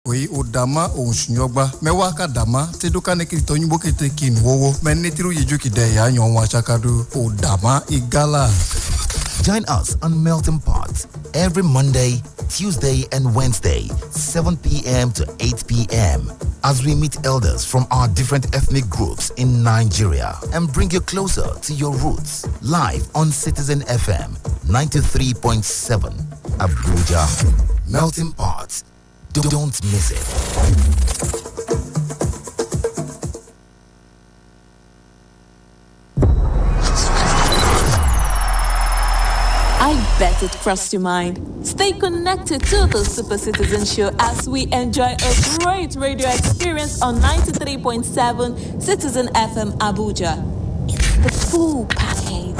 we udama unshinyogba mewaka dama teduka nekito nyuboke tekin wowo menetiru yijuki de ya nyonwa chakadu udama igala. Join us on Melting Pot every Monday, Tuesday, and Wednesday, 7 p.m. to 8 p.m. as we meet elders from our different ethnic groups in Nigeria and bring you closer to your roots. Live on Citizen FM 93.7 Abuja. Melting Pot. Don't miss it. I bet it crossed your mind. Stay connected to the Super Citizen Show as we enjoy a great radio experience on 93.7 Citizen FM Abuja. It's the full package.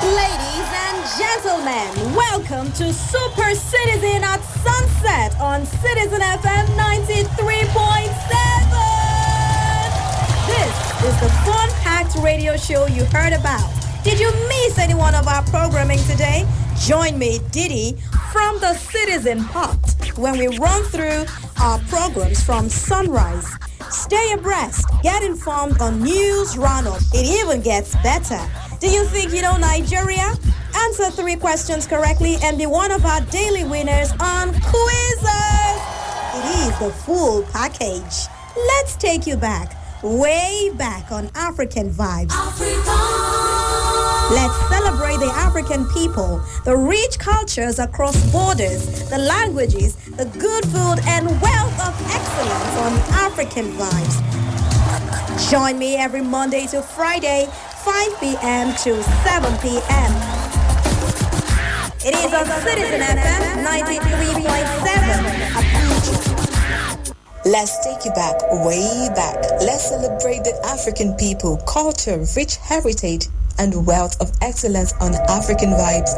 Ladies and gentlemen, welcome to Super Citizen at Sunset on Citizen FM 93.7. This is the fun-packed radio show you heard about. Did you miss any one of our programming today? Join me, Didi, from the Citizen Pot when we run through our programs from sunrise. Stay abreast, get informed on news roundup. It even gets better. Do you think you know Nigeria? Answer 3 questions correctly and be one of our daily winners on quizzes. It is the full package. Let's take you back. Way back on African Vibes. Let's celebrate the African people, the rich cultures across borders, the languages, the good food, and wealth of excellence on African Vibes. Join me every Monday to Friday, 5 p.m. to 7 p.m. It is on Citizen FM 93.7 Abuja. Let's take you back, way back. Let's celebrate the African people, culture, rich heritage, and wealth of excellence on African Vibes.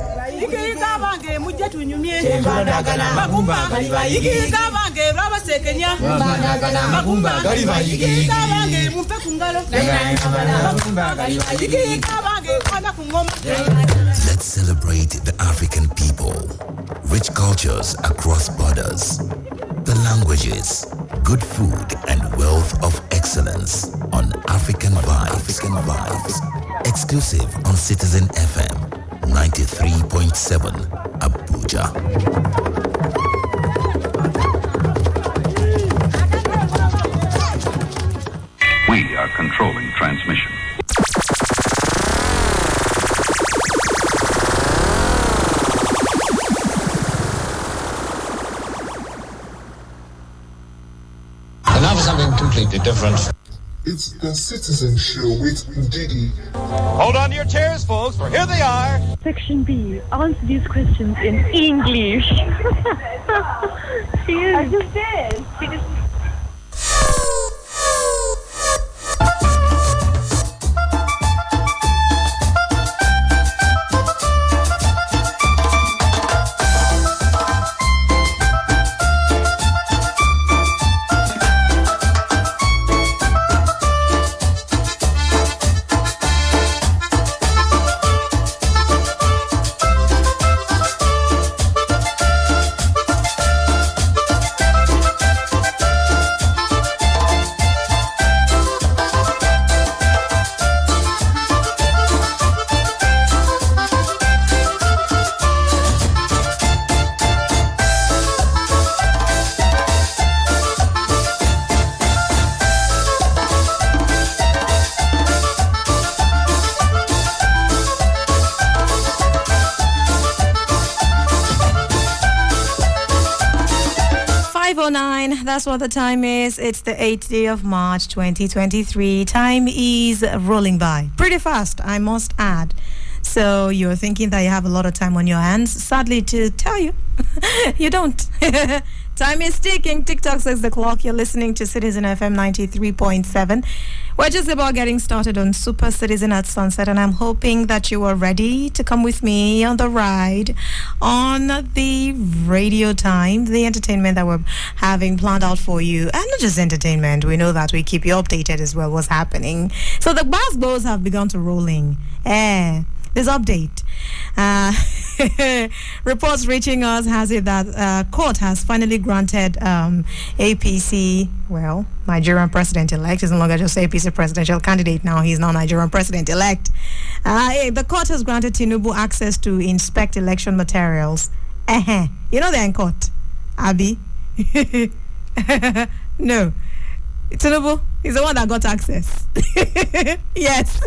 Let's celebrate the African people, rich cultures across borders, the languages, good food, and wealth of excellence on African Vibes. Exclusive on Citizen FM 93.7 Abuja. We are controlling transmission. Now for something completely different. It's the Citizen Show with Didi. Hold on to your chairs, folks, for here they are. Section B. Answer these questions in English. I just did. That's what the time is. It's the 8th day of March 2023. Time is rolling by pretty fast, I must add. So you're thinking that you have a lot of time on your hands. Sadly to tell you, you don't. Time is ticking. TikTok says the clock. You're listening to Citizen FM 93.7. We're just about getting started on Super Citizen at Sunset, and I'm hoping that you are ready to come with me on the ride on the radio time, the entertainment that we're having planned out for you. And not just entertainment, we know that we keep you updated as well what's happening. So the basketballs have begun to rolling. This update. Reports reaching us has it that court has finally granted APC, well, Nigerian president-elect. He's no longer just APC presidential candidate now. He's now Nigerian president-elect. The court has granted Tinubu access to inspect election materials. You know they're in court, Abi? No. Tinubu is the one that got access. Yes.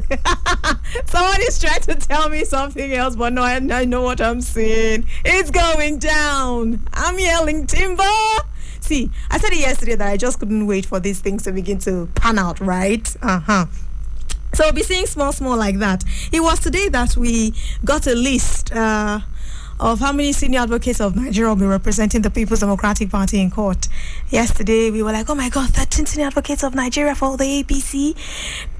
Someone is trying to tell me something else, but no, I know what I'm saying. It's going down. I'm yelling timber. See, I said it yesterday that I just couldn't wait for these things to begin to pan out, right? So we'll be seeing small like that. It was today that we got a list of how many senior advocates of Nigeria will be representing the People's Democratic Party in court. Yesterday, we were like, oh my God, 13 senior advocates of Nigeria for the APC.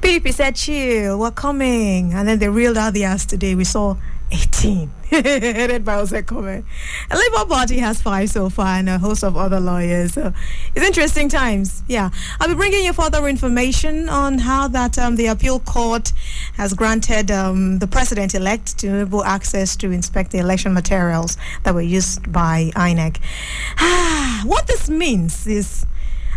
PDP said, chill, we're coming. And then they reeled out the ass today. We saw 18, headed by Osekome. The Labour Party has 5 so far and a host of other lawyers. So it's interesting times. Yeah. I'll be bringing you further information on how that the appeal court has granted the president-elect Tinubu access to inspect the election materials that were used by INEC. What this means is,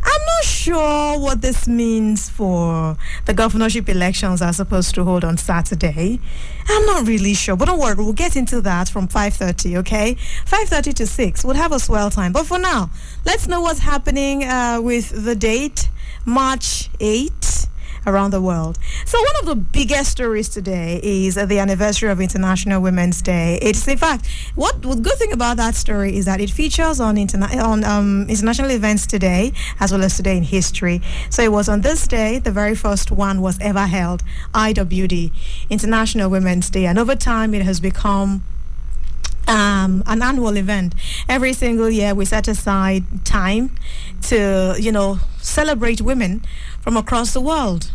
I'm not sure what this means for the governorship elections are supposed to hold on Saturday. I'm not really sure, but don't worry, we'll get into that from 5:30, okay? 5:30 to 6, we'll have a swell time. But for now, let's know what's happening with the date, March 8th. Around the world. So one of the biggest stories today is the anniversary of International Women's Day. It's in fact, what the good thing about that story is that it features on international events today as well as today in history. So it was on this day, the very first one was ever held, IWD, International Women's Day, and over time it has become an annual event. Every single year we set aside time to, celebrate women from across the world.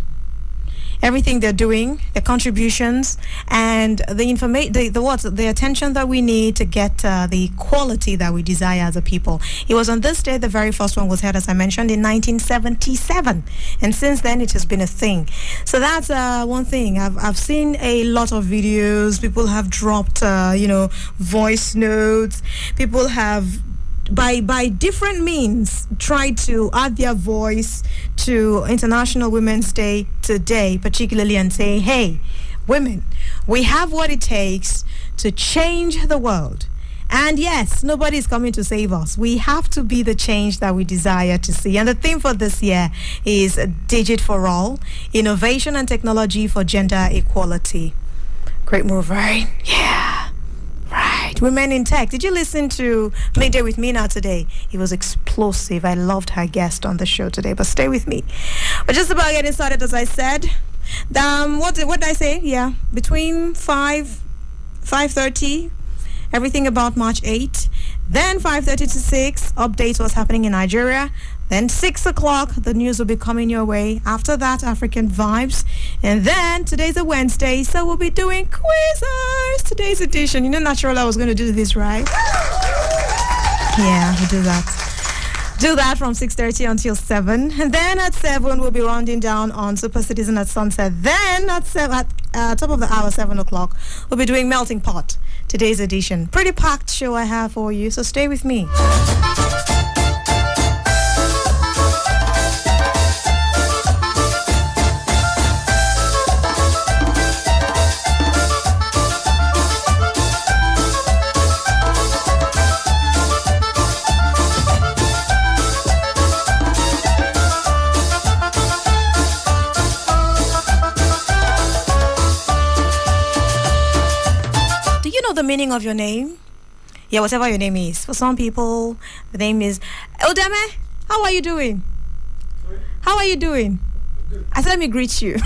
Everything they're doing, their contributions, and the attention that we need to get the quality that we desire as a people. It was on this day the very first one was held, as I mentioned, in 1977, and since then it has been a thing. So that's one thing. I've seen a lot of videos. People have dropped, voice notes. People have, by different means, tried to add their voice to International Women's Day today, particularly, and say, hey, women, we have what it takes to change the world. And yes, nobody's coming to save us. We have to be the change that we desire to see. And the theme for this year is Digit for All, Innovation and Technology for Gender Equality. Great move, right? Yeah. Right, Women in Tech. Did you listen to Midday with Mina today? It was explosive. I loved her guest on the show today, but stay with me. We're just about getting started, as I said. What did I say? Yeah, between 5:30, everything about March 8. Then 5:30 to 6, updates what's happening in Nigeria. Then 6 o'clock, the news will be coming your way. After that, African Vibes. And then today's a Wednesday, so we'll be doing quizzers. Today's edition. Naturally, I was going to do this, right? Yeah, we'll do that. Do that from 6:30 until 7. And then at 7, we'll be rounding down on Super Citizen at sunset. Then at top of the hour, 7 o'clock, we'll be doing Melting Pot. Today's edition. Pretty packed show I have for you, so stay with me. The meaning of your name? Yeah, whatever your name is. For some people, the name is Odeme. How are you doing? Sorry? How are you doing? I'm good. I said, let me greet you.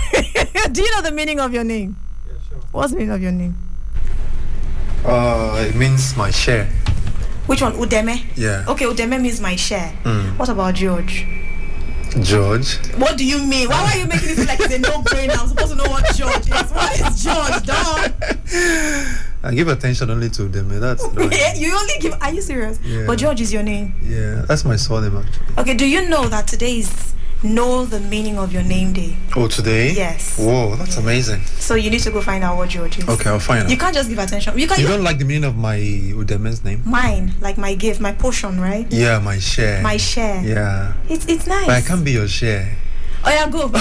Do you know the meaning of your name? Yeah, sure. What's the meaning of your name? It means my share. Which one? Udeme? Yeah. Okay, Udeme means my share. What about George? George? What do you mean? Why are you making it feel like it's a no-brainer? I'm supposed to know what George is. What is George, dog? I give attention only to them. That's you only give. Are you serious? Yeah. But George is your name. Yeah, that's my surname actually. Okay. Do you know that today is know the meaning of your name day. Oh, today? Yes. Whoa, that's amazing. So you need to go find out what George is. Okay, I'll find out. You can't just give attention. You don't like the meaning of my Udeme's name? Mine, like my gift, my portion, right? Yeah, my share. My share. Yeah. It's nice. But I can't be your share. Oh yeah, go. I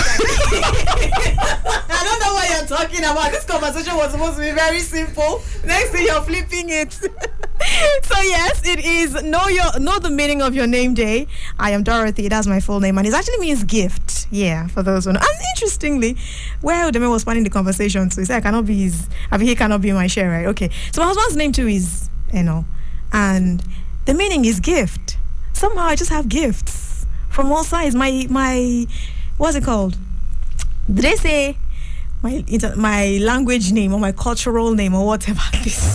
don't know what you're talking about. This conversation was supposed to be very simple. Next thing you're flipping it. So yes, it is know the meaning of your name day. I am Dorothy. That's my full name, and it actually means gift. Yeah, for those who know. And interestingly, where Udeme was planning the conversation to, he said he cannot be my share, right? Okay. So my husband's name too is and the meaning is gift. Somehow I just have gifts from all sides. My what's it called? Did they say my language name or my cultural name or whatever?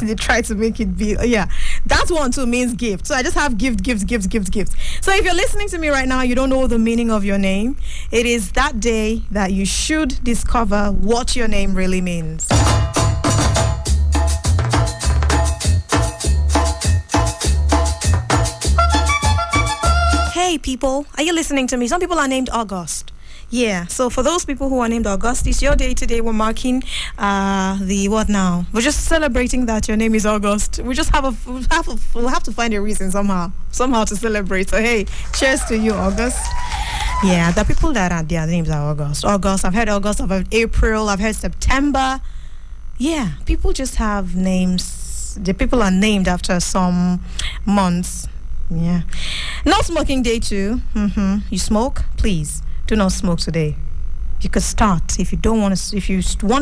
They try to make it be. Yeah, that one too means gift. So I just have gifts. So if you're listening to me right now, you don't know the meaning of your name. It is that day that you should discover what your name really means. Hey people, are you listening to me? Some people are named August. Yeah, so for those people who are named August, it's your day today. We're marking the what now? We're just celebrating that your name is August. We just we'll have to find a reason somehow to celebrate. So hey, cheers to you, August. Yeah, the people that are their names are August. I've heard August, I've heard April, I've heard September. Yeah, people just have names. The people are named after some months. Yeah. No smoking day too. You smoke? Please do not smoke today. You could start if you want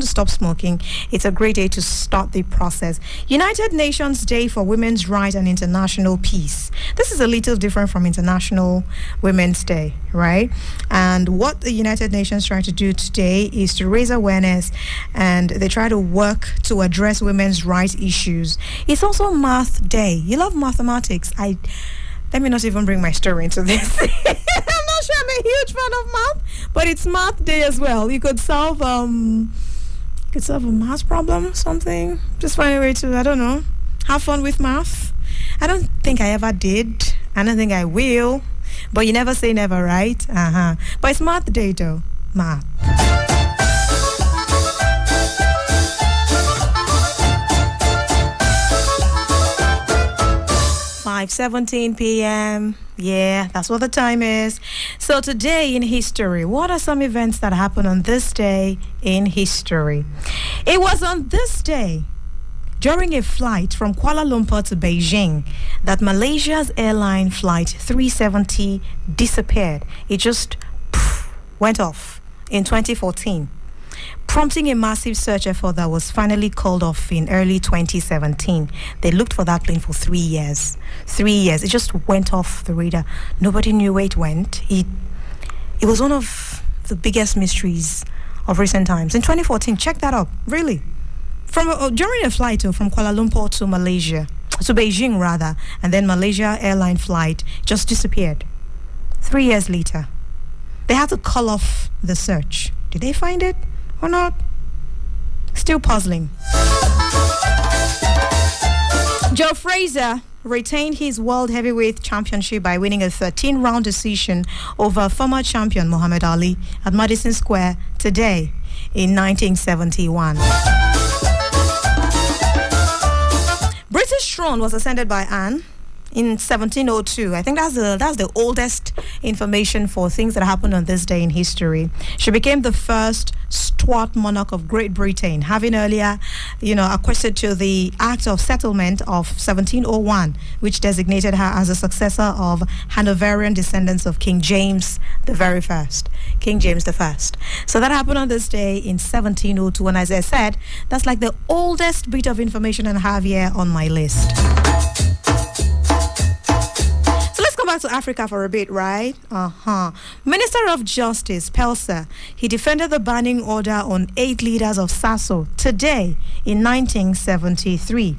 to stop smoking. It's a great day to start the process. United Nations Day for Women's Rights and International Peace. This is a little different from International Women's Day, right? And what the United Nations try to do today is to raise awareness, and they try to work to address women's rights issues. It's also Math Day. You love mathematics. Let me not even bring my story into this. I'm not sure I'm a huge fan of math, but it's Math Day as well. You could solve a math problem, something. Just find a way to, I don't know, have fun with math. I don't think I ever did. I don't think I will. But you never say never, right? But it's Math Day though. Math. 5:17 p.m. Yeah, that's what the time is. So today in history, what are some events that happened on this day in history? It was on this day, during a flight from Kuala Lumpur to Beijing, that Malaysia's airline flight 370 disappeared. It just went off in 2014, prompting a massive search effort that was finally called off in early 2017. They looked for that plane for 3 years. 3 years. It just went off the radar. Nobody knew where it went. It was one of the biggest mysteries of recent times. In 2014, check that up, really. During a flight from Kuala Lumpur to Beijing rather, and then Malaysia airline flight just disappeared. 3 years later, they had to call off the search. Did they find it or not? Still puzzling. Joe Frazier retained his World Heavyweight Championship by winning a 13-round decision over former champion Muhammad Ali at Madison Square today in 1971. British throne was ascended by Anne in 1702. I think that's the oldest information for things that happened on this day in history. She became the first Stuart monarch of Great Britain, having earlier, acquiesced to the Act of Settlement of 1701, which designated her as a successor of Hanoverian descendants of King James the very first, King James the First. So that happened on this day in 1702, and as I said, that's like the oldest bit of information I have here on my list. Back to Africa for a bit, right? Minister of Justice Pelser, he defended the banning order on 8 leaders of SASO today in 1973.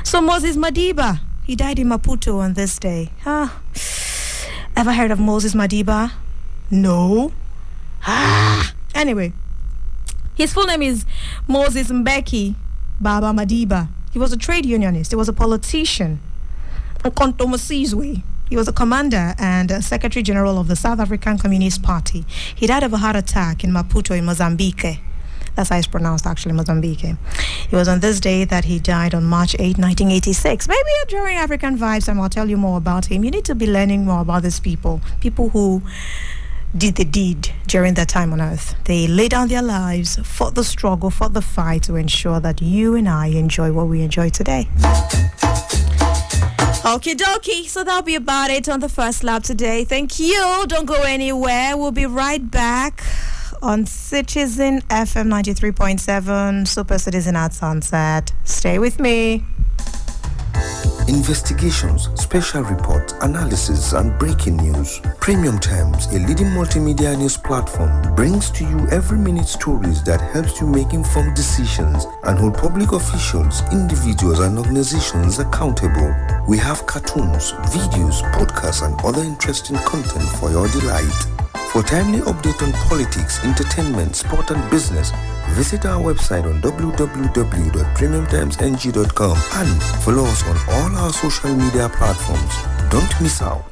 So Moses Madiba, he died in Maputo on this day. Ever heard of Moses Madiba? No. Anyway, his full name is Moses Mbeki Baba Madiba. He was a trade unionist. He was a politician. He was a commander and Secretary General of the South African Communist Party. He died of a heart attack in Maputo in Mozambique. That's how it's pronounced, actually, Mozambique. It was on this day that he died on March 8, 1986. Maybe during African Vibes, and I'll tell you more about him. You need to be learning more about these people who did the deed during their time on earth. They laid down their lives, fought the struggle, fought the fight to ensure that you and I enjoy what we enjoy today. Okie dokie, so that'll be about it on the first lap today. Thank you. Don't go anywhere. We'll be right back on Citizen FM 93.7, Super Citizen at Sunset. Stay with me. Investigations, special reports, analysis, and breaking news. Premium Times, a leading multimedia news platform, brings to you every minute stories that helps you make informed decisions and hold public officials, individuals, and organizations accountable. We have cartoons, videos, podcasts, and other interesting content for your delight. For timely update on politics, entertainment, sport, and business, visit our website on www.premiumtimesng.com and follow us on all our social media platforms. Don't miss out.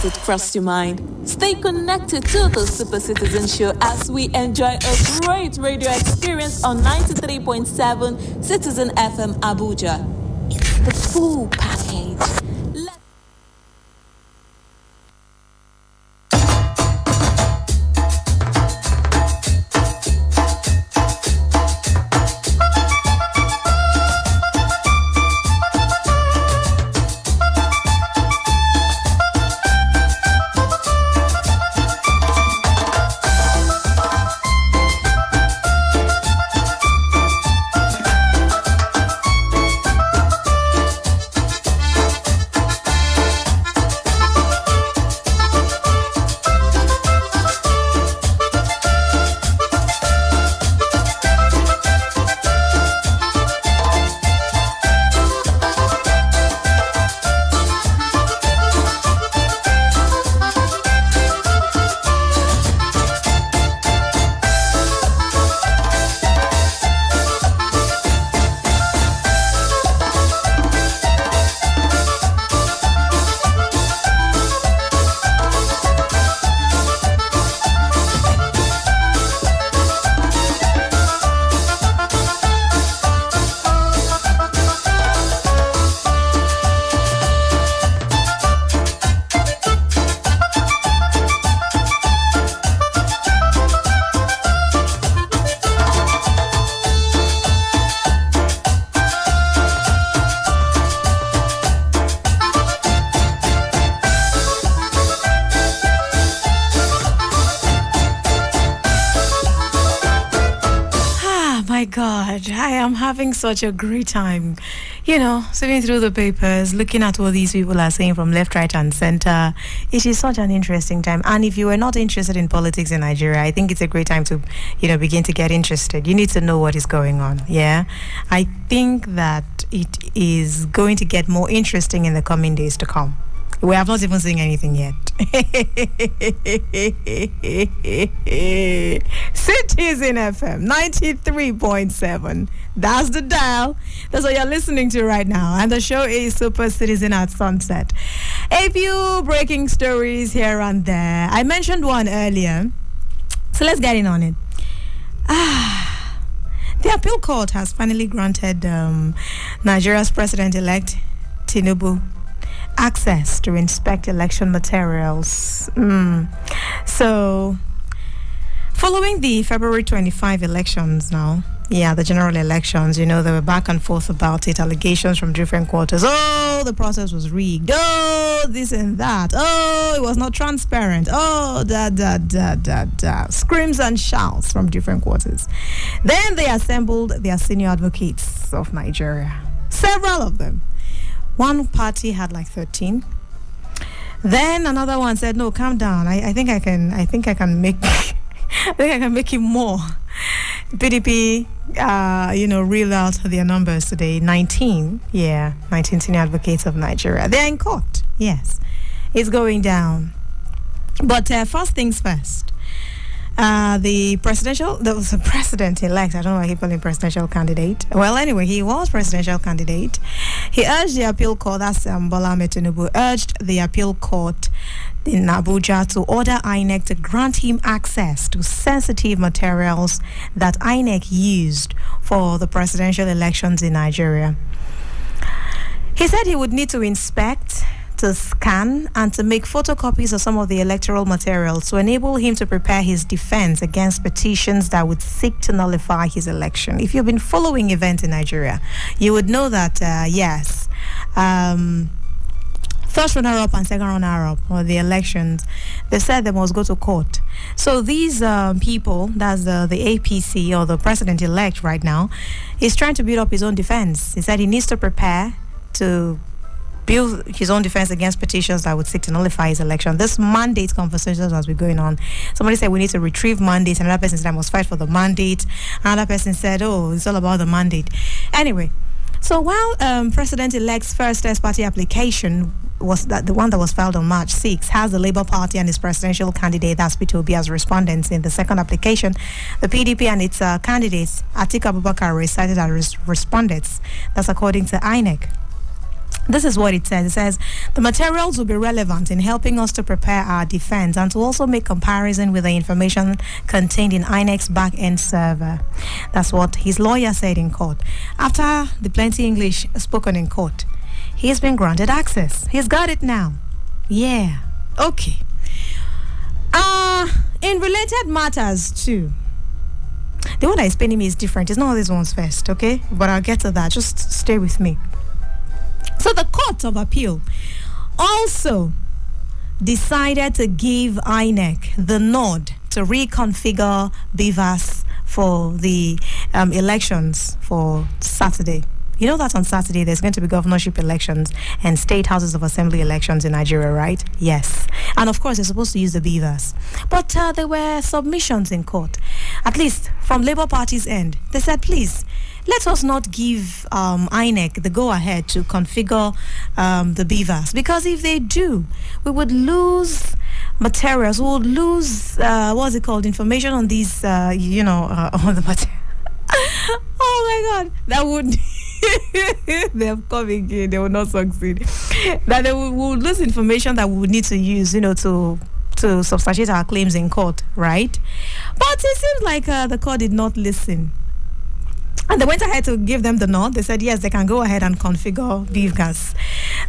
Let it cross your mind. Stay connected to the Super Citizen Show as we enjoy a great radio experience on 93.7 Citizen FM Abuja. It's the full package. God, I am having such a great time, sitting through the papers, looking at what these people are saying from left, right, and center. It is such an interesting time. And if you are not interested in politics in Nigeria, I think it's a great time to, begin to get interested. You need to know what is going on. Yeah. I think that it is going to get more interesting in the coming days to come. We have not even seen anything yet. Citizen FM 93.7. That's the dial. That's what you're listening to right now. And the show is Super Citizen at Sunset. A few breaking stories here and there. I mentioned one earlier. So let's get in on it. The appeal court has finally granted Nigeria's president-elect, Tinubu, access to inspect election materials. So, following the February 25 elections now, the general elections, they were back and forth about it, allegations from different quarters. Oh, the process was rigged. Oh, this and that. Oh, it was not transparent. Oh, screams and shouts from different quarters. Then they assembled their senior advocates of Nigeria, several of them. One party had like 13. Then another one said, "No, calm down. I think I can make I think I can make it more." PDP, reeled out their numbers today. 19 senior advocates of Nigeria. They're in court. Yes, it's going down. But first things first. The president-elect, I don't know why he called him presidential candidate. Well, anyway, he was presidential candidate. He urged the appeal court, that's Bola Ahmed Tinubu, urged the appeal court in Abuja to order INEC to grant him access to sensitive materials that INEC used for the presidential elections in Nigeria. He said he would need to inspect, to scan, and to make photocopies of some of the electoral materials to enable him to prepare his defense against petitions that would seek to nullify his election. If you've been following events in Nigeria, you would know that, first runner-up and second runner-up for the elections, they said they must go to court. So these people, that's the APC or the president-elect right now, is trying to build up his own defense. He said he needs to prepare to build his own defense against petitions that would seek to nullify his election. This mandate conversations has been going on. Somebody said we need to retrieve mandates. Another person said I must fight for the mandate. Another person said, oh, it's all about the mandate. Anyway, so while President-elect's first party application was that the one that was filed on March 6 has the Labour Party and its presidential candidate, that's Peter Obi, as respondents. In the second application, the PDP and its candidates, Atiku Abubakar, are cited as respondents. That's according to INEC. This is what it says. It says, the materials will be relevant in helping us to prepare our defense and to also make comparison with the information contained in INEC's back-end server. That's what his lawyer said in court. After the plenty English spoken in court, he's been granted access. He's got it now. Yeah. Okay. In related matters too, the one that is paying me is different. It's not all these ones first, okay? But I'll get to that. Just stay with me. So the Court of Appeal also decided to give INEC the nod to reconfigure BVAS for the elections for Saturday. You know that on Saturday there's going to be governorship elections and state houses of assembly elections in Nigeria, right? Yes. And of course, they're supposed to use the BVAS. But there were submissions in court, at least from Labour Party's end. They said, please, let us not give INEC the go-ahead to configure the BVAS, because if they do, we would lose materials. We would lose, what's it called, information on these, on the material. Oh my God, that would... They're coming in, they will not succeed. That they will lose information that we would need to use, to substantiate our claims in court, right? But it seems like the court did not listen. And they went ahead to give them the nod. They said, yes, they can go ahead and configure BVAS.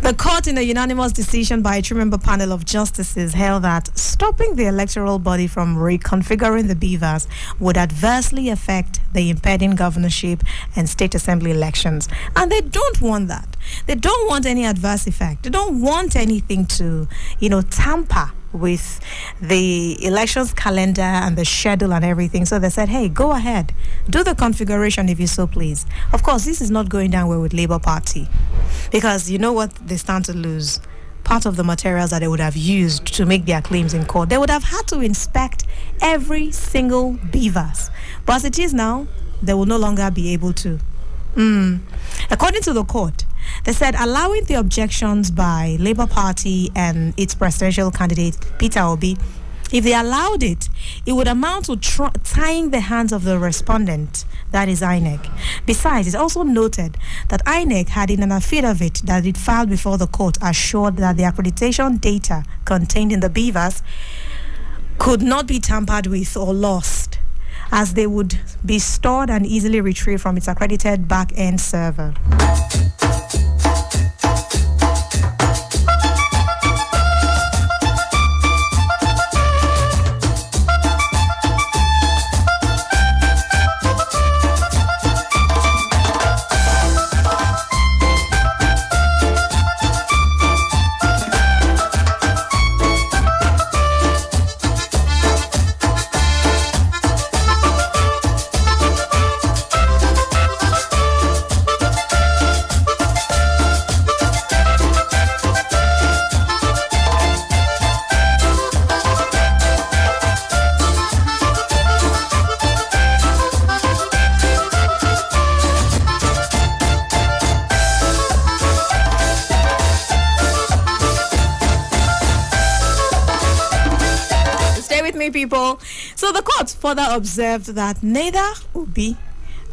The court, in a unanimous decision by a three-member panel of justices, held that stopping the electoral body from reconfiguring the BVAS would adversely affect the impending governorship and state assembly elections. And they don't want that. They don't want any adverse effect. They don't want anything to, tamper with the elections calendar and the schedule and everything. So they said, hey, go ahead, do the configuration if you so please. Of course, this is not going down well with Labour Party, because you know what they stand to lose? Part of the materials that they would have used to make their claims in court. They would have had to inspect every single BVAS. But as it is now, they will no longer be able to. According to the court, they said allowing the objections by Labour Party and its presidential candidate, Peter Obi, if they allowed it, it would amount to tying the hands of the respondent, that is INEC. Besides, it's also noted that INEC had in an affidavit that it filed before the court assured that the accreditation data contained in the BVAS could not be tampered with or lost, as they would be stored and easily retrieved from its accredited back-end server. People. So the court further observed that neither Obi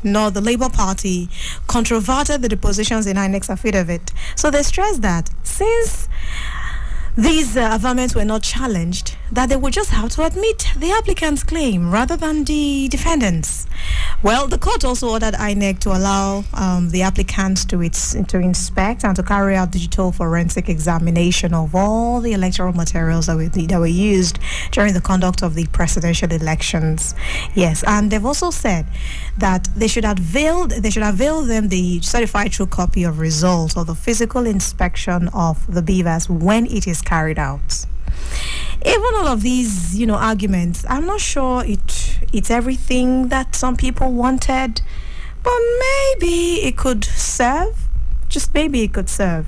nor the Labour Party controverted the depositions in INEC's affidavit. So they stressed that since these averments were not challenged, that they would just have to admit the applicant's claim rather than the defendant's. Well, the court also ordered INEC to allow the applicants to inspect and to carry out digital forensic examination of all the electoral materials that were used during the conduct of the presidential elections. Yes, and they've also said that they should avail them the certified true copy of results of the physical inspection of the BVAS when it is carried out. Even all of these, arguments, I'm not sure it's everything that some people wanted, but maybe it could serve. Just maybe it could serve.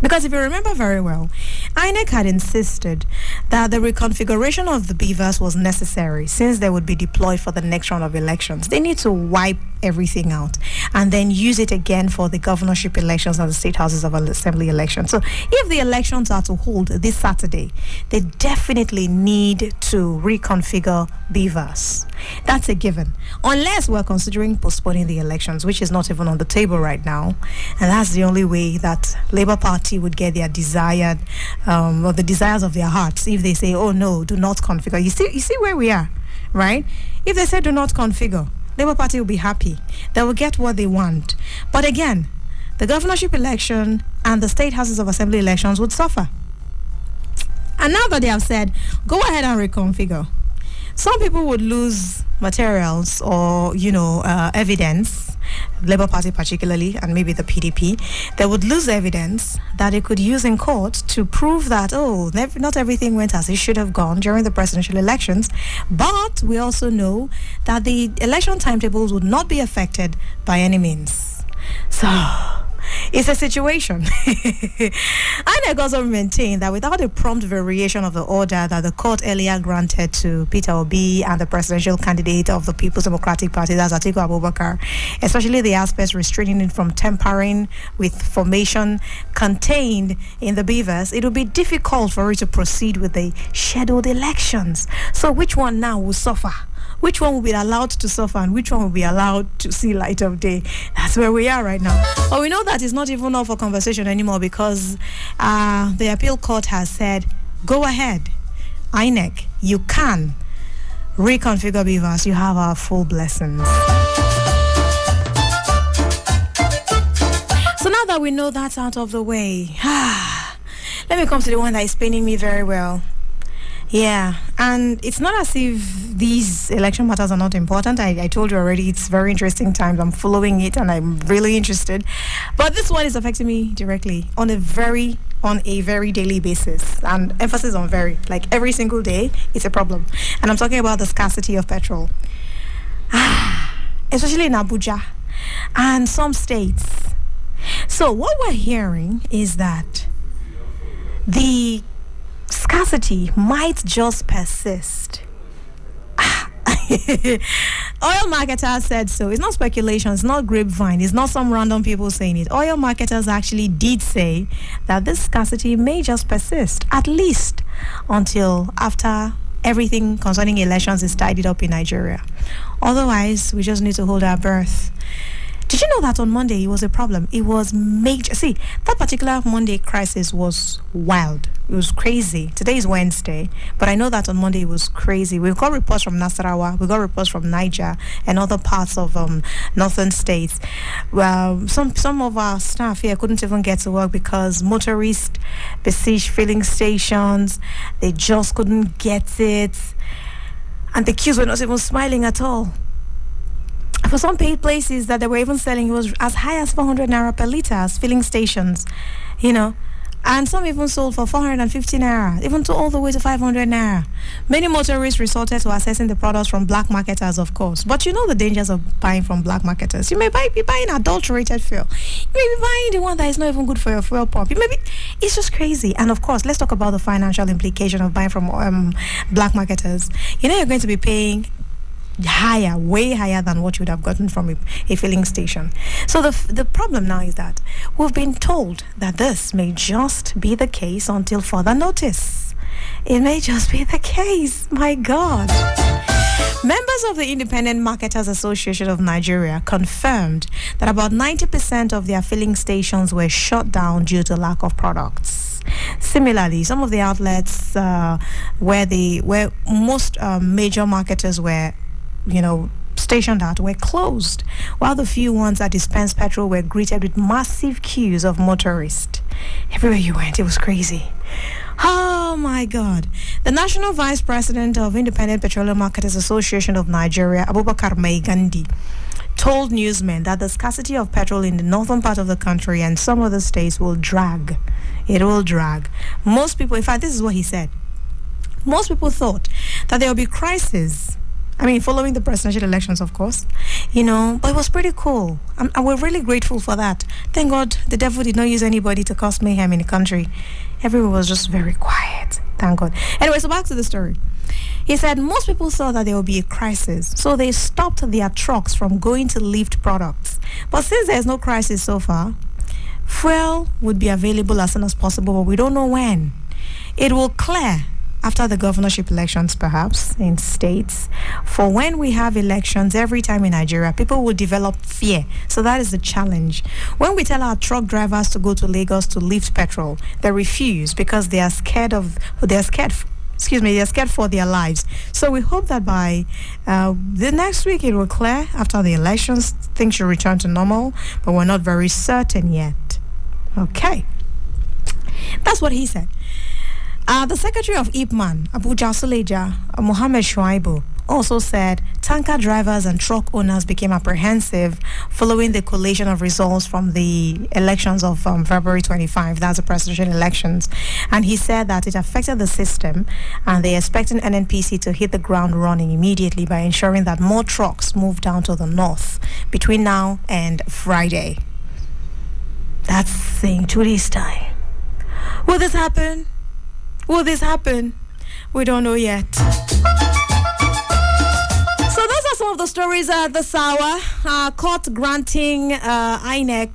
Because if you remember very well, INEC had insisted that the reconfiguration of the BVAS was necessary since they would be deployed for the next round of elections. They need to wipe everything out and then use it again for the governorship elections and the state houses of assembly elections. So if the elections are to hold this Saturday, they definitely need to reconfigure BVAS. That's a given. Unless we're considering postponing the elections, which is not even on the table right now. And that's the only way that Labour Party would get their desired, or the desires of their hearts, if they say, oh no, do not configure. You see where we are, right? If they say do not configure, Labour Party will be happy. They will get what they want. But again, the governorship election and the state houses of assembly elections would suffer. And now that they have said, go ahead and reconfigure, some people would lose materials or, evidence, Labour Party particularly, and maybe the PDP. They would lose evidence that they could use in court to prove that, not everything went as it should have gone during the presidential elections. But we also know that the election timetables would not be affected by any means. So it's a situation. INEC also maintained that without a prompt variation of the order that the court earlier granted to Peter Obi and the presidential candidate of the People's Democratic Party, that's Atiku Abubakar, especially the aspects restraining it from tampering with formation contained in the BVAS, it would be difficult for it to proceed with the scheduled elections. So which one now will suffer? Which one will be allowed to suffer and which one will be allowed to see light of day? That's where we are right now. But we know that it's not even up for conversation anymore because the appeal court has said, go ahead, INEC, you can reconfigure BVAS. You have our full blessings. So now that we know that's out of the way, let me come to the one that is paining me very well. Yeah, and it's not as if these election matters are not important. I told you already, it's very interesting times. I'm following it and I'm really interested. But this one is affecting me directly on a very daily basis. And emphasis on very, like every single day, it's a problem. And I'm talking about the scarcity of petrol. Especially in Abuja and some states. So what we're hearing is that the scarcity might just persist. Oil marketers said so. It's not speculation, it's not grapevine, it's not some random people saying it. Oil marketers actually did say that this scarcity may just persist, at least until after everything concerning elections is tidied up in Nigeria. Otherwise, we just need to hold our breath. Did you know that on Monday it was a problem? It was major. See, that particular Monday crisis was wild. It was crazy. Today is Wednesday, but I know that on Monday it was crazy. We've got reports from Nasarawa, we got reports from Niger and other parts of northern states. Well, some of our staff here couldn't even get to work because motorists besieged filling stations. They just couldn't get it, and the queues were not even smiling at all. For some paid places that they were even selling, it was as high as 400 naira per litre as filling stations, and some even sold for 450 naira, even to all the way to 500 naira. Many motorists resorted to accessing the products from black marketers, of course. But you know the dangers of buying from black marketers. You may be buying adulterated fuel. You may be buying the one that is not even good for your fuel pump. It's just crazy. And of course, let's talk about the financial implication of buying from black marketers. You're going to be paying higher, way higher than what you would have gotten from a filling station. So the problem now is that we've been told that this may just be the case until further notice. It may just be the case. My God. Members of the Independent Marketers Association of Nigeria confirmed that about 90% of their filling stations were shut down due to lack of products. Similarly, some of the outlets where most major marketers were stationed at were closed, while the few ones that dispensed petrol were greeted with massive queues of motorists. Everywhere you went, it was crazy. Oh my God. The National Vice President of Independent Petroleum Marketers Association of Nigeria, Abubakar Maigandi, told newsmen that the scarcity of petrol in the northern part of the country and some other states will drag. It will drag. Most people, in fact, this is what he said. Most people thought that there will be crisis I mean, following the presidential elections, of course, but it was pretty cool. And we're really grateful for that. Thank God the devil did not use anybody to cause mayhem in the country. Everyone was just very quiet. Thank God. Anyway, so back to the story. He said most people thought that there would be a crisis, so they stopped their trucks from going to lift products. But since there's no crisis so far, fuel would be available as soon as possible, but we don't know when. It will clear after the governorship elections, perhaps, in states. For when we have elections every time in Nigeria, people will develop fear. So that is the challenge. When we tell our truck drivers to go to Lagos to lift petrol, they refuse because they're scared for their lives. So we hope that by the next week it will clear. After the elections, things should return to normal, but we're not very certain yet. Okay. That's what he said. The Secretary of IPMAN, Abuja Suleja, Mohammed Shuaibu, also said tanker drivers and truck owners became apprehensive following the collation of results from the elections of February 25, that's the presidential elections. And he said that it affected the system and they're expecting NNPC to hit the ground running immediately by ensuring that more trucks move down to the north between now and Friday. That's in 2 days' time. Will this happen? Will this happen? We don't know yet. So those are some of the stories this hour. Court granting INEC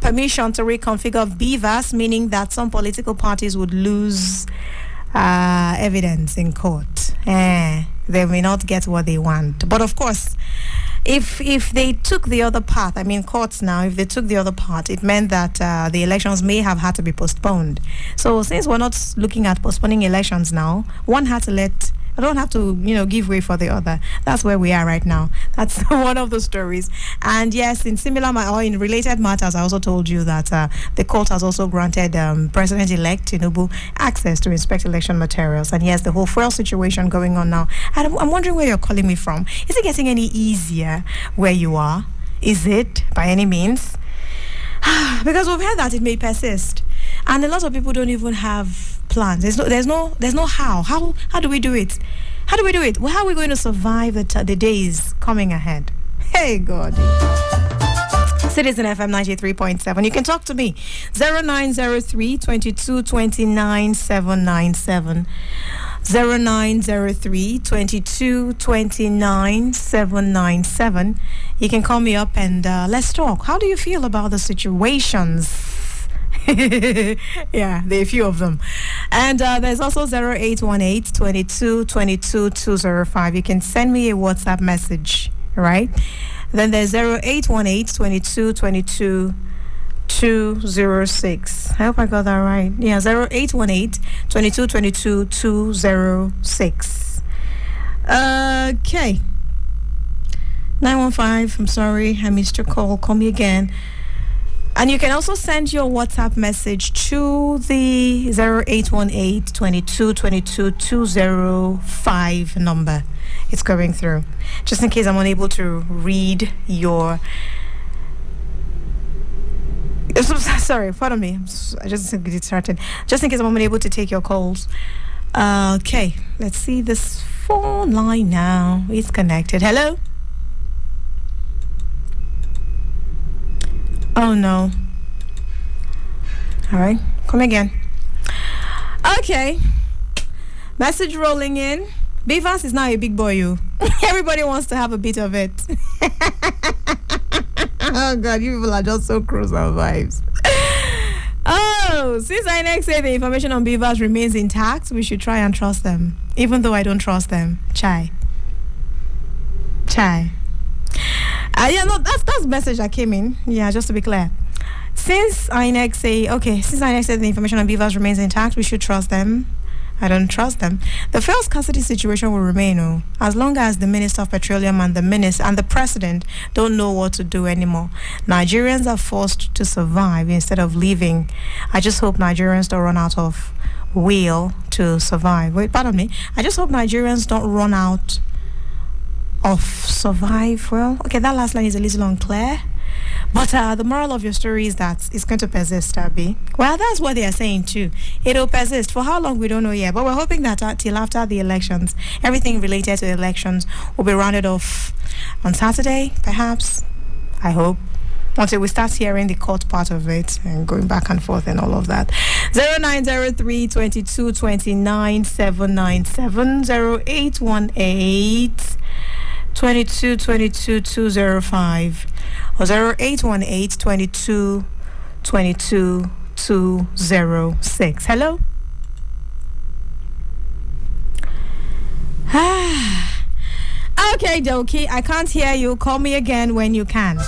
permission to reconfigure BVAS, meaning that some political parties would lose evidence in court. They may not get what they want. But of course, if they took the other path, I mean courts now, if they took the other path, it meant that the elections may have had to be postponed. So since we're not looking at postponing elections now, one had to I don't have to, give way for the other. That's where we are right now. That's one of the stories. And yes, in related matters, I also told you that the court has also granted President-elect Tinubu access to inspect election materials. And yes, the whole fuel situation going on now. I'm wondering where you're calling me from. Is it getting any easier where you are? Is it, by any means? Because we've heard that it may persist. And a lot of people don't even have plans. There's no how. How do we do it? How do we do it? Well, how are we going to survive the days coming ahead? Hey, God. Citizen FM 93.7. You can talk to me. 0903 22 29 797. 0903 22 29 797. You can call me up and let's talk. How do you feel about the situations? Yeah, there are a few of them. And there's also 0818 22 22 205. You can send me a WhatsApp message, right? Then there's 0818 22 22 206. I hope I got that right. Yeah, 0818 22 22 206. Okay. 915, I'm sorry, I missed your call. Call me again. And you can also send your WhatsApp message to the 0818 22 22 205 number. It's going through. Just in case I'm unable to read your... Sorry, pardon me. I just get started. Just in case I'm unable to take your calls. Okay, let's see this phone line now. It's connected. Hello? Oh no. All right, come again. Okay. Message rolling in. BVAS is now a big boy, you. Everybody wants to have a bit of it. Oh God, you people are just so cruise our vibes. Oh, since INEC said the information on BVAS remains intact, we should try and trust them. Even though I don't trust them. Chai. Yeah, no, that's the message that came in. Yeah, just to be clear. Since INEC said the information on BVAS remains intact, we should trust them. I don't trust them. The fuel scarcity situation will remain, as long as the Minister of Petroleum and the President don't know what to do anymore. Nigerians are forced to survive instead of living. I just hope Nigerians don't run out of will to survive. Wait, pardon me. I just hope Nigerians don't run out of survive. Well, okay, that last line is a little unclear, But the moral of your story is that it's going to persist, Abby. Well, that's what they are saying too. It'll persist. For how long, we don't know yet. But we're hoping that till after the elections, everything related to elections will be rounded off on Saturday, perhaps. I hope. Until we start hearing the court part of it and going back and forth and all of that. 0903 22 29 797 0818 22 22 205 or 0818 22 22 206. Hello? Okay, Doki, I can't hear you. Call me again when you can.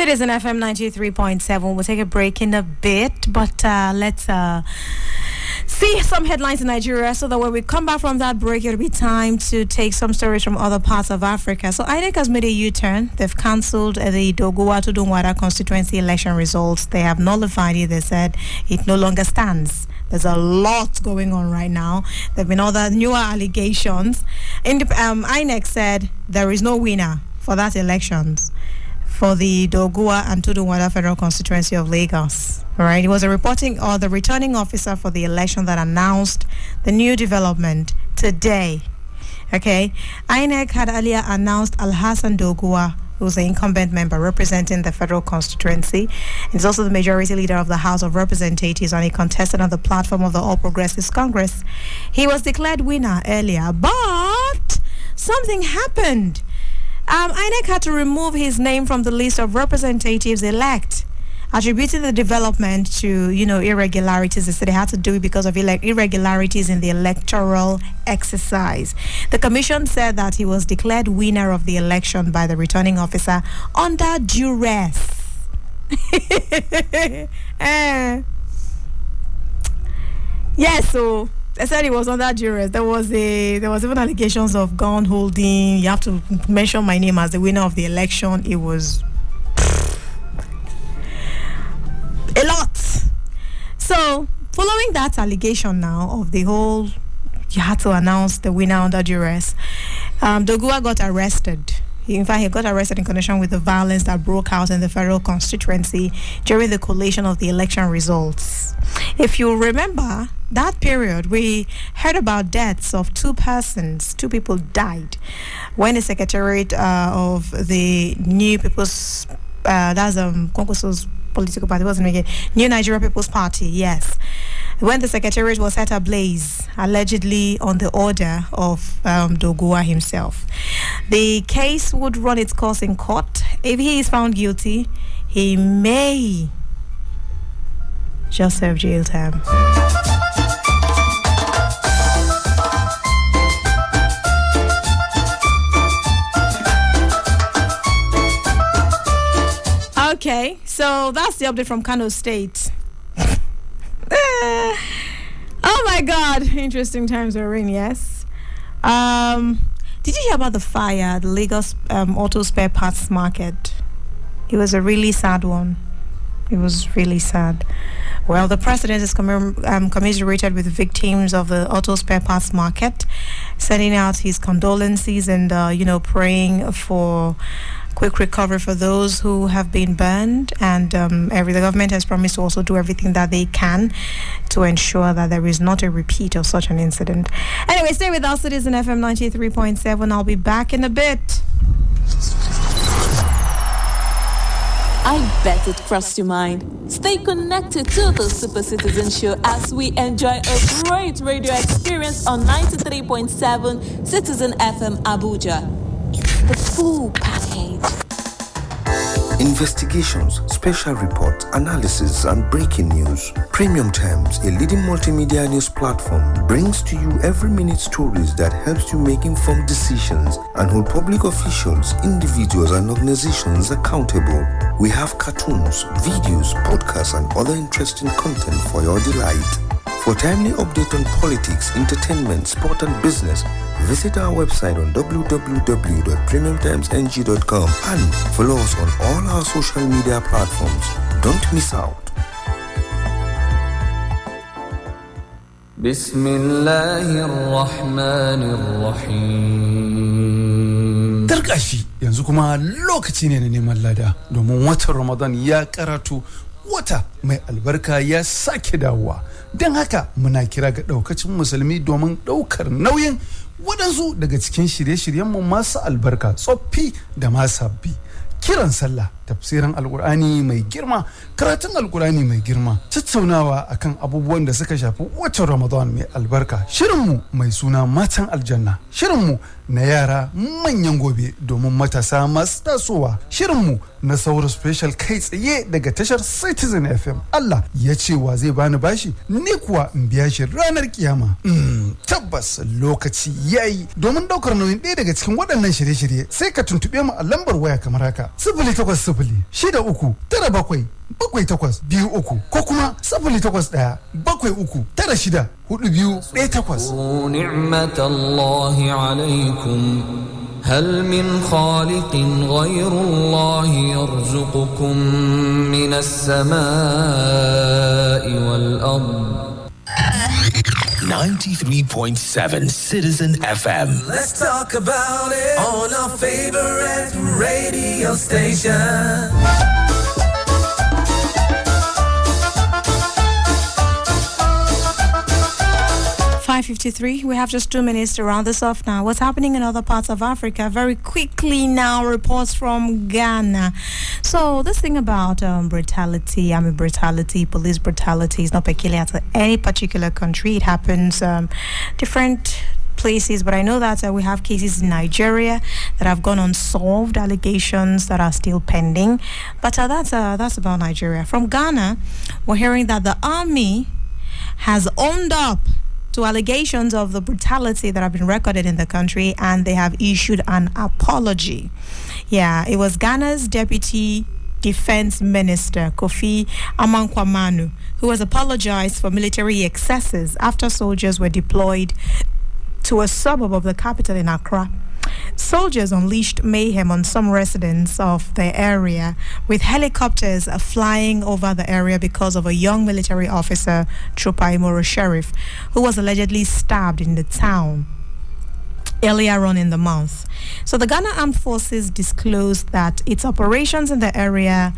Citizen FM 93.7. We'll take a break in a bit, but let's see some headlines in Nigeria so that when we come back from that break, it'll be time to take some stories from other parts of Africa. So INEC has made a U-turn. They've cancelled the Doguwa to Dunwara constituency election results. They have nullified it. They said it no longer stands. There's a lot going on right now. There have been other newer allegations. INEC said there is no winner for that elections for the Doguwa and Tudunwada Federal Constituency of Lagos. All right, it was the returning officer for the election that announced the new development today. Okay, INEC had earlier announced Alhassan Doguwa, who's the incumbent member representing the federal constituency. He's also the majority leader of the House of Representatives and he contested on the platform of the All Progressives Congress. He was declared winner earlier, but something happened. INEC had to remove his name from the list of representatives elect, attributing the development to, irregularities. They said they had to do it because of irregularities in the electoral exercise. The commission said that he was declared winner of the election by the returning officer under duress. Yes, so I said it was under duress. There was even allegations of gun holding. You have to mention my name as the winner of the election. It was a lot. So, following that allegation now of the whole, you had to announce the winner under duress, Doguwa got arrested. In fact, he got arrested in connection with the violence that broke out in the federal constituency during the collation of the election results. If you remember that period, we heard about deaths of two people died when the secretariat of the New People's, that's Konkoso's political party, wasn't it? New Nigeria People's Party, yes. When the secretariat was set ablaze, allegedly on the order of Doguwa himself. The case would run its course in court. If he is found guilty, he may just serve jail time. Okay, so that's the update from Kano State. Oh my God, interesting times we're in, yes. Did you hear about the fire at the Lagos auto spare parts market? It was a really sad one. It was really sad. Well, the president is commiserated with the victims of the auto spare parts market, sending out his condolences and, praying for quick recovery for those who have been burned. And the government has promised to also do everything that they can to ensure that there is not a repeat of such an incident. Anyway, stay with us. It is an FM 93.7. I'll be back in a bit. I bet it crossed your mind. Stay connected to the Super Citizen Show as we enjoy a great radio experience on 93.7 Citizen FM Abuja. It's the full package. Investigations, special reports, analysis, and breaking news. Premium Times, a leading multimedia news platform, brings to you every minute stories that helps you make informed decisions and hold public officials, individuals, and organizations accountable. We have cartoons, videos, podcasts, and other interesting content for your delight. For timely update on politics, entertainment, sport, and business, visit our website on www.premiumtimesng.com and follow us on all our social media platforms. Don't miss out. Bismillahirrahmanirrahim. Tarkashi yanzu kuma lokaci ne na neman lada domin watan Ramadan ya karatu, wata mai albarka ya sake dawowa. Don haka muna kira ga daukacin musulmi domin daukar nauyin waɗansu daga cikin shirye-shiryenmu masu albarka, tsoffi da ma sabbi. Kiran sallah, tafsirin alkur'ani mai girma, karatun alkur'ani mai girma, tattaunawa akan abubuwan da suka shafi watan Ramadan mai albarka, shirinmu mai suna matan aljanna, shirinmu na yara manyan gobe domin matasa masu tasowa, shirinmu na sauro special kai tsaye daga tashar Citizen FM. Allah ya ce wa zai bani bashi, ni kuwa in biya shi ranar kiyama. Tabbas lokaci yayi domin daukar nauyin ɗaya daga cikin waɗannan shirye-shirye, sai ka tuntube mu a lambar waya kamar haka: 0800-63-78-23 ko kuma 08-73-96-4218. Ni'matallahi alaikum. هل من خالق غير الله يرزقكم من السماء والأرض. 93.7 Citizen FM. Let's talk about it on our favorite radio station. 5:53. We have just 2 minutes to round this off now. What's happening in other parts of Africa? Very quickly now, reports from Ghana. So this thing about brutality, police brutality is not peculiar to any particular country. It happens different places, but I know that we have cases in Nigeria that have gone unsolved, allegations that are still pending. But that's about Nigeria. From Ghana, we're hearing that the army has owned up to allegations of the brutality that have been recorded in the country, and they have issued an apology. Yeah, it was Ghana's Deputy Defense Minister, Kofi Amankwamanu, who has apologized for military excesses after soldiers were deployed to a suburb of the capital in Accra. Soldiers unleashed mayhem on some residents of the area, with helicopters flying over the area because of a young military officer, Chupaimoro Sheriff, who was allegedly stabbed in the town earlier on in the month. So the Ghana Armed Forces disclosed that its operations in the area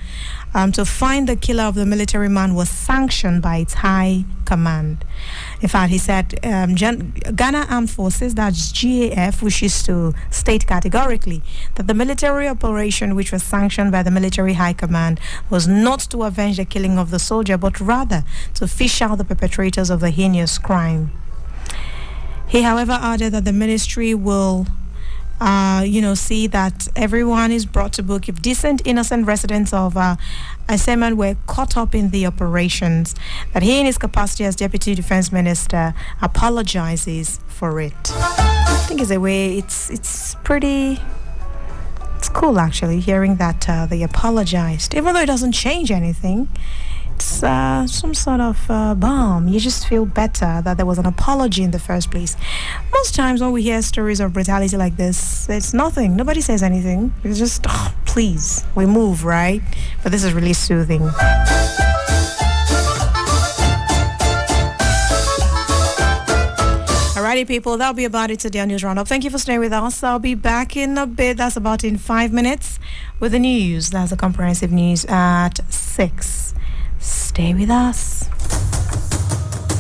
to find the killer of the military man was sanctioned by its high command. In fact, he said Ghana Armed Forces, that's GAF, wishes to state categorically that the military operation, which was sanctioned by the military high command, was not to avenge the killing of the soldier, but rather to fish out the perpetrators of the heinous crime. He, however, added that the ministry will see that everyone is brought to book if decent, innocent residents of Aseman were caught up in the operations, that he, in his capacity as Deputy Defense Minister, apologizes for it. I think it's a way, it's cool, actually, hearing that they apologized, even though it doesn't change anything. It's some sort of balm. You just feel better that there was an apology in the first place. Most times when we hear stories of brutality like this, it's nothing. Nobody says anything. It's just, please, we move, right? But this is really soothing. Alrighty, people, that'll be about it today on News Roundup. Thank you for staying with us. I'll be back in a bit. That's about in 5 minutes with the news. That's the comprehensive news at 6. Stay with us.